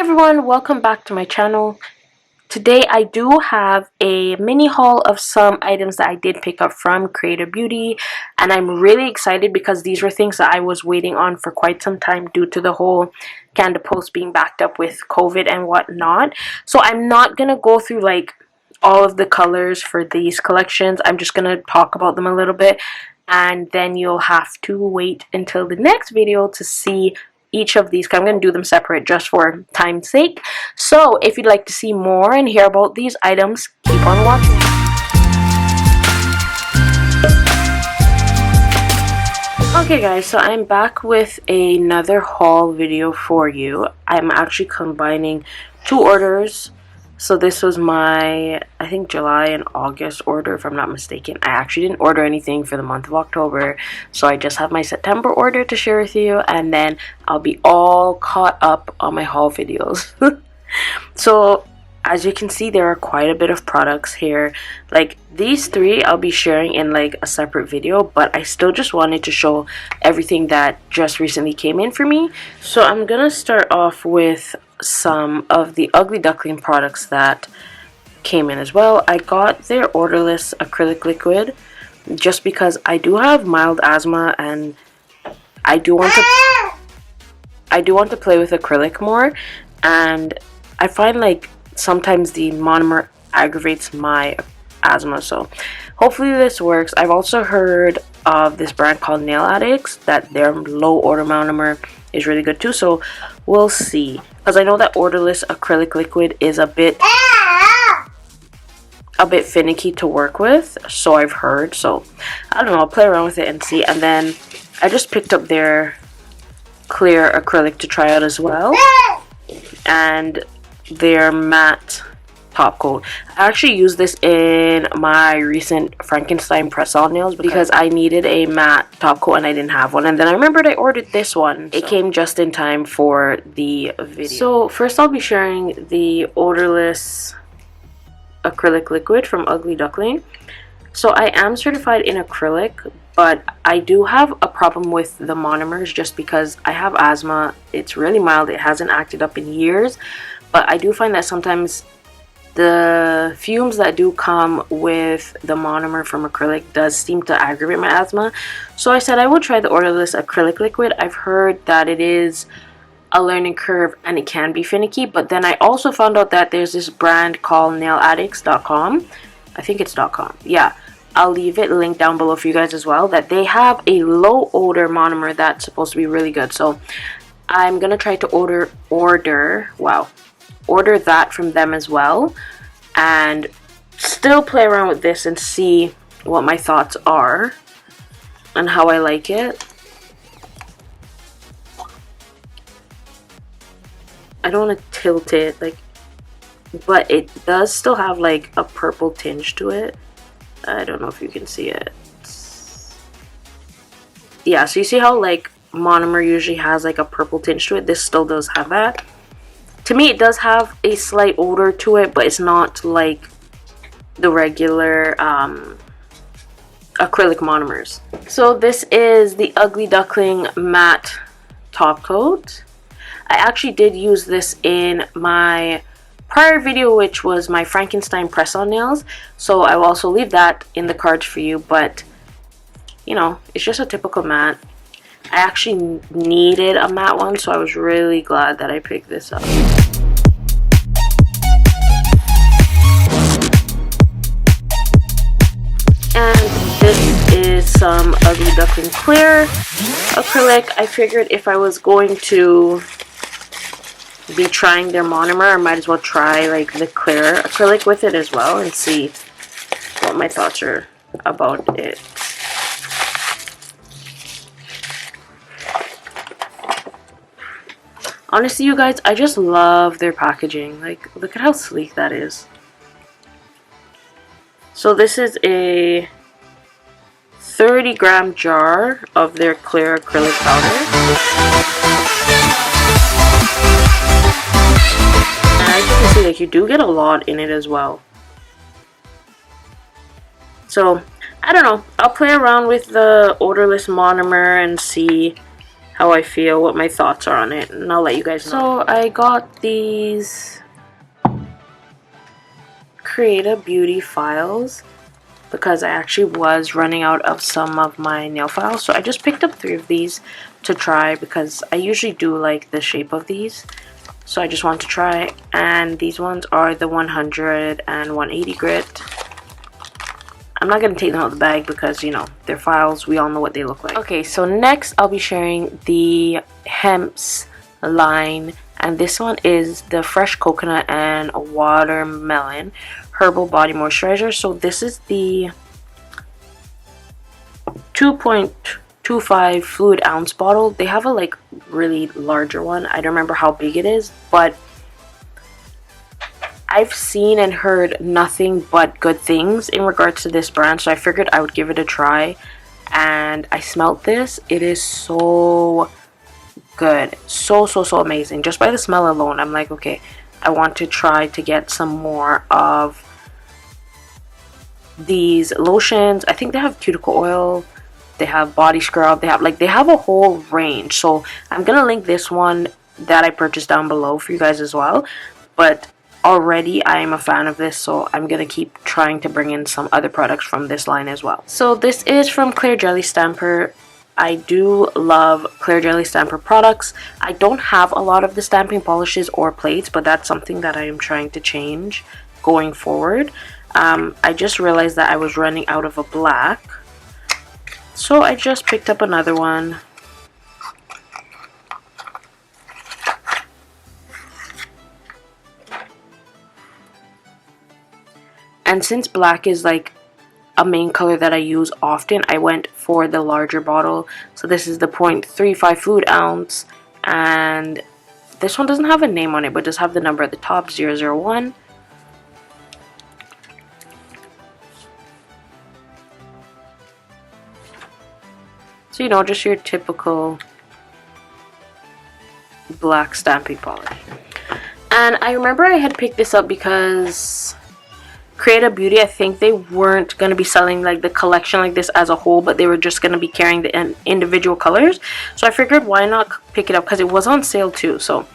everyone, welcome back to my channel. Today I do have a mini haul of some items that I did pick up from CreataBeauty, and I'm really excited because these were things that I was waiting on for quite some time due to the whole Canada Post being backed up with COVID and whatnot. So I'm not gonna go through like all of the colors for these collections. I'm just gonna talk about them a little bit, and then you'll have to wait until the next video to see each of these. I'm going to do them separate just for time's sake. So if you'd like to see more and hear about these items, keep on watching. Okay guys, so I'm back with another haul video for you. I'm actually combining two orders. So this was my, I think, July and August order, if I'm not mistaken. I actually didn't order anything for the month of October, so I just have my September order to share with you, and then I'll be all caught up on my haul videos. So as you can see, there are quite a bit of products here. Like these three I'll be sharing in like a separate video, but I still just wanted to show everything that just recently came in for me. So I'm gonna start off with some of the Ugly Duckling products that came in as well. I got their Odorless acrylic liquid just because I do have mild asthma and I do want to play with acrylic more, and I find like sometimes the monomer aggravates my asthma, so hopefully this works. I've also heard of this brand called Nail Addicts, that their low odor monomer is really good too, so we'll see. Because I know that Odorless acrylic liquid is a bit finicky to work with, so I've heard. So I don't know, I'll play around with it and see. And then I just picked up their clear acrylic to try out as well, and their matte top coat. I actually used this in my recent Frankenstein press-on nails because I needed a matte top coat and I didn't have one, and then I remembered I ordered this one. It came just in time for the video. So first I'll be sharing the Odorless acrylic liquid from Ugly Duckling. So I am certified in acrylic, but I do have a problem with the monomers just because I have asthma. It's really mild, it hasn't acted up in years, but I do find that sometimes the fumes that do come with the monomer from acrylic does seem to aggravate my asthma. So I said I would try the Odorless acrylic liquid. I've heard that it is a learning curve and it can be finicky, but then I also found out that there's this brand called nailaddicts.com. I think it's .com. Yeah, I'll leave it linked down below for you guys as well, that they have a low odor monomer that's supposed to be really good. So I'm gonna try to order that from them as well, and still play around with this and see what my thoughts are and how I like it. I don't want to tilt it, like, but it does still have like a purple tinge to it. I don't know if you can see it. Yeah, so you see how like monomer usually has like a purple tinge to it? This still does have that. To me, it does have a slight odor to it, but it's not like the regular acrylic monomers. So this is the Ugly Duckling matte top coat. I actually did use this in my prior video, which was my Frankenstein press-on nails. So I will also leave that in the cards for you, but you know, it's just a typical matte. I actually needed a matte one, so I was really glad that I picked this up. And this is some Ugly Duckling clear acrylic. I figured if I was going to be trying their monomer, I might as well try like the clear acrylic with it as well and see what my thoughts are about it. Honestly, you guys, I just love their packaging. Like, look at how sleek that is. So this is a 30-gram jar of their clear acrylic powder. And as you can see, like, you do get a lot in it as well. So, I don't know. I'll play around with the Odorless monomer and see how I feel, what my thoughts are on it, and I'll let you guys know. So I got these CreataBeauty files because I actually was running out of some of my nail files. So I just picked up 3 of these to try because I usually do like the shape of these. So I just want to try, and these ones are the 100 and 180 grit. I'm not going to take them out of the bag because, you know, they're files. We all know what they look like. Okay, so next I'll be sharing the Hempz line. And this one is the Fresh Coconut and Watermelon Herbal Body Moisturizer. So this is the 2.25 fluid ounce bottle. They have a like really larger one. I don't remember how big it is, but I've seen and heard nothing but good things in regards to this brand, so I figured I would give it a try. And I smelled this. It is so good, so amazing. Just by the smell alone, I'm like, okay, I want to try to get some more of these lotions. I think they have cuticle oil, they have body scrub, they have a whole range. So I'm gonna link this one that I purchased down below for you guys as well. But already I am a fan of this, so I'm gonna keep trying to bring in some other products from this line as well. So this is from Clear Jelly Stamper. I do love Clear Jelly Stamper products. I don't have a lot of the stamping polishes or plates, but that's something that I am trying to change going forward. I just realized that I was running out of a black, so I just picked up another one. And since black is like a main color that I use often, I went for the larger bottle. So this is the 0.35 fluid ounce, and this one doesn't have a name on it, but does have the number at the top, 001. So, you know, just your typical black stamping polish. And I remember I had picked this up because CreataBeauty, I think they weren't going to be selling like the collection like this as a whole, but they were just going to be carrying the individual colors. So I figured why not pick it up, because it was on sale too. So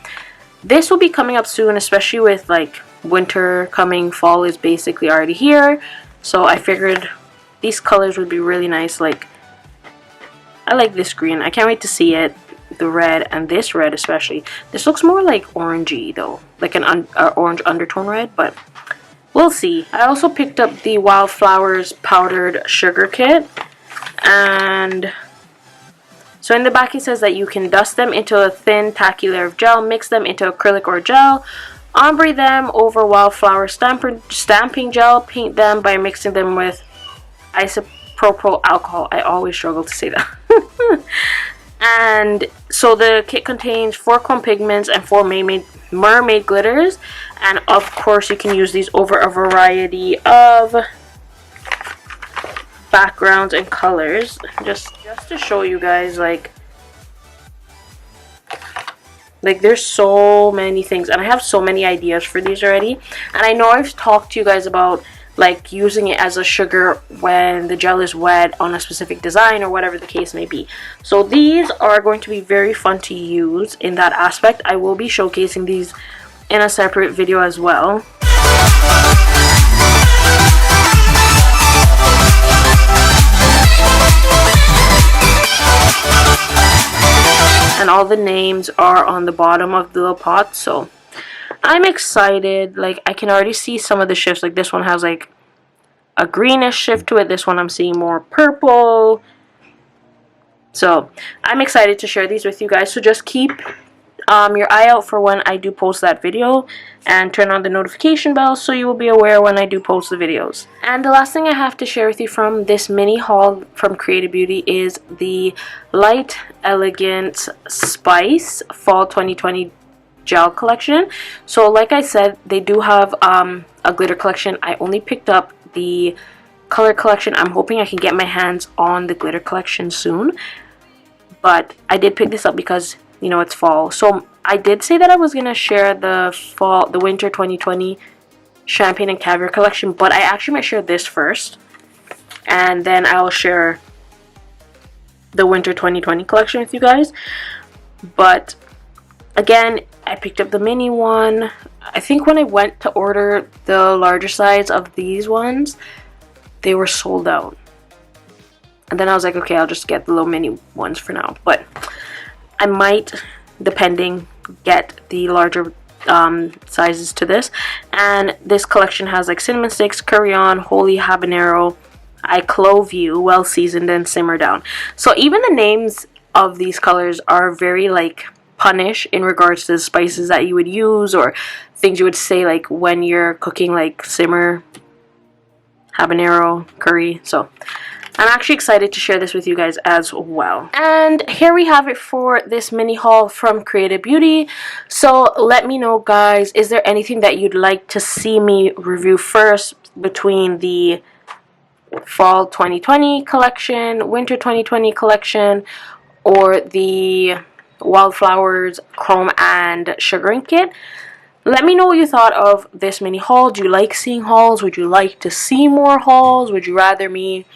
this will be coming up soon, especially with like winter coming. Fall is basically already here, so I figured these colors would be really nice. Like, I like this green. I can't wait to see it. The red, and this red especially. This looks more like orangey though, like an orange undertone red, but we'll see. I also picked up the Wildflowers powdered sugar kit, and so in the back it says that you can dust them into a thin tacky layer of gel, mix them into acrylic or gel, ombre them over Wildflower stamping gel, paint them by mixing them with isopropyl alcohol. I always struggle to say that. And so the kit contains 4 chrome pigments and 4 mermaid glitters, and of course you can use these over a variety of backgrounds and colors. Just to show you guys, like there's so many things, and I have so many ideas for these already. And I know I've talked to you guys about like using it as a sugar when the gel is wet on a specific design or whatever the case may be. So these are going to be very fun to use in that aspect. I will be showcasing these in a separate video as well. And all the names are on the bottom of the little pot, so I'm excited. Like, I can already see some of the shifts. Like, this one has like a greenish shift to it. This one I'm seeing more purple. So I'm excited to share these with you guys. So just keep your eye out for when I do post that video, and turn on the notification bell so you will be aware when I do post the videos. And the last thing I have to share with you from this mini haul from CreataBeauty is the Light Elegance Spice Fall 2020 gel collection. So like I said, they do have a glitter collection. I only picked up the color collection. I'm hoping I can get my hands on the glitter collection soon, but I did pick this up because, you know, it's fall. So I did say that I was gonna share the winter 2020 champagne and caviar collection, but I actually might share this first, and then I'll share the winter 2020 collection with you guys. But again, I picked up the mini one. I think when I went to order the larger size of these ones, they were sold out. And then I was like, okay, I'll just get the little mini ones for now. But I might, depending, get the larger sizes to this. And this collection has like cinnamon sticks, curry on, holy habanero, I clove you, well seasoned, and simmer down. So even the names of these colors are very like punish in regards to the spices that you would use, or things you would say like when you're cooking, like simmer, habanero, curry. So I'm actually excited to share this with you guys as well. And here we have it for this mini haul from CreataBeauty. So let me know, guys, is there anything that you'd like to see me review first between the fall 2020 collection, winter 2020 collection, or the Wildflowers Chrome and Sugaring Kit? Let me know what you thought of this mini haul. Do you like seeing hauls? Would you like to see more hauls? Would you rather me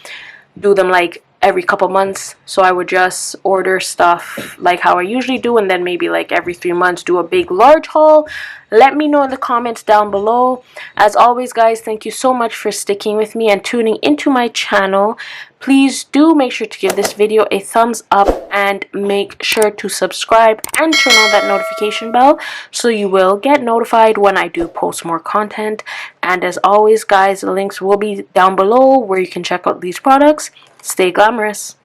do them like every couple months, so I would just order stuff like how I usually do, and then maybe like every 3 months do a big large haul? Let me know in the comments down below. As always, guys, thank you so much for sticking with me and tuning into my channel. Please do make sure to give this video a thumbs up and make sure to subscribe and turn on that notification bell so you will get notified when I do post more content. And as always, guys, the links will be down below where you can check out these products. Stay glamorous.